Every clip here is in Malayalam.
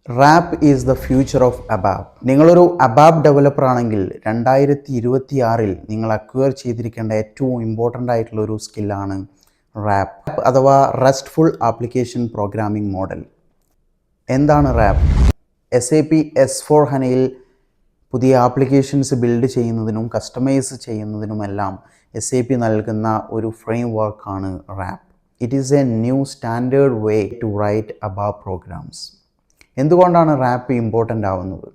Rap is the future of ABAP. നിങ്ങളൊരു അബാബ് ഡെവലപ്പർ ആണെങ്കിൽ 2026 നിങ്ങൾ അക്വയർ ചെയ്തിരിക്കേണ്ട ഏറ്റവും ഇമ്പോർട്ടൻ്റ് ആയിട്ടുള്ള ഒരു സ്കില്ലാണ് റാപ്പ് അഥവാ റെസ്റ്റ്ഫുൾ ആപ്ലിക്കേഷൻ പ്രോഗ്രാമിംഗ് മോഡൽ. എന്താണ് റാപ്പ്? SAP S/4HANAയിൽ പുതിയ ആപ്ലിക്കേഷൻസ് ബിൽഡ് ചെയ്യുന്നതിനും കസ്റ്റമൈസ് ചെയ്യുന്നതിനുമെല്ലാം SAP നൽകുന്ന ഒരു ഫ്രെയിം വർക്കാണ് RAP. It is a new standard way to write ABAP programs. എന്തുകൊണ്ടാണ് റാപ്പ് ഇമ്പോർട്ടൻ്റ് ആവുന്നത്?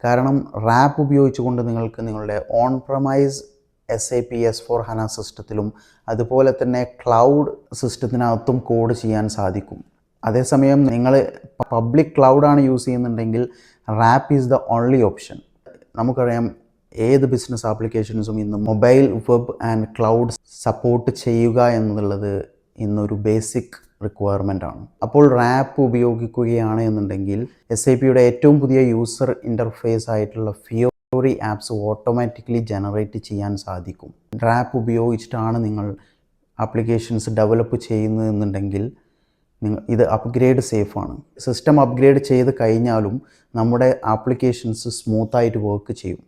കാരണം റാപ്പ് ഉപയോഗിച്ചുകൊണ്ട് നിങ്ങൾക്ക് നിങ്ങളുടെ ഓൺ പ്രമൈസ് SAP S/4HANA സിസ്റ്റത്തിലും അതുപോലെ തന്നെ ക്ലൗഡ് സിസ്റ്റത്തിനകത്തും കോഡ് ചെയ്യാൻ സാധിക്കും. അതേസമയം നിങ്ങൾ പബ്ലിക് ക്ലൗഡാണ് യൂസ് ചെയ്യുന്നുണ്ടെങ്കിൽ wrap is the only option. നമുക്കറിയാം ഏത് ബിസിനസ് ആപ്ലിക്കേഷൻസും ഇന്ന് mobile, web and cloud support ചെയ്യുക എന്നുള്ളത് ഇന്നൊരു ബേസിക് റിക്വയർമെൻ്റ് ആണ്. അപ്പോൾ റാപ്പ് ഉപയോഗിക്കുകയാണ് എന്നുണ്ടെങ്കിൽ SAPയുടെ ഏറ്റവും പുതിയ യൂസർ ഇൻ്റർഫേസ് ആയിട്ടുള്ള ഫിയോറി ആപ്സ് ഓട്ടോമാറ്റിക്കലി ജനറേറ്റ് ചെയ്യാൻ സാധിക്കും. റാപ്പ് ഉപയോഗിച്ചിട്ടാണ് നിങ്ങൾ ആപ്ലിക്കേഷൻസ് ഡെവലപ്പ് ചെയ്യുന്നതെന്നുണ്ടെങ്കിൽ ഇത് അപ്ഗ്രേഡ് സേഫാണ്. സിസ്റ്റം അപ്ഗ്രേഡ് ചെയ്ത് കഴിഞ്ഞാലും നമ്മുടെ ആപ്ലിക്കേഷൻസ് സ്മൂത്തായിട്ട് വർക്ക് ചെയ്യും.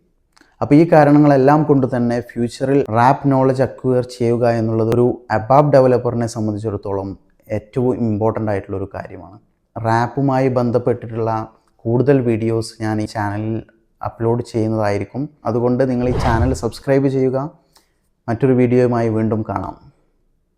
അപ്പോൾ ഈ കാരണങ്ങളെല്ലാം കൊണ്ട് തന്നെ ഫ്യൂച്ചറിൽ റാപ്പ് നോളജ് അക്വയർ ചെയ്യുക എന്നുള്ളത് ഒരു അബാബ് ഡെവലപ്പറിനെ സംബന്ധിച്ചിടത്തോളം ഏറ്റവും ഇമ്പോർട്ടൻ്റ് ആയിട്ടുള്ളൊരു കാര്യമാണ്. റാപ്പുമായി ബന്ധപ്പെട്ടിട്ടുള്ള കൂടുതൽ വീഡിയോസ് ഞാൻ ഈ ചാനലിൽ അപ്ലോഡ് ചെയ്യുന്നതായിരിക്കും. അതുകൊണ്ട് നിങ്ങൾ ഈ ചാനൽ സബ്സ്ക്രൈബ് ചെയ്യുക. മറ്റൊരു വീഡിയോയുമായി വീണ്ടും കാണാം.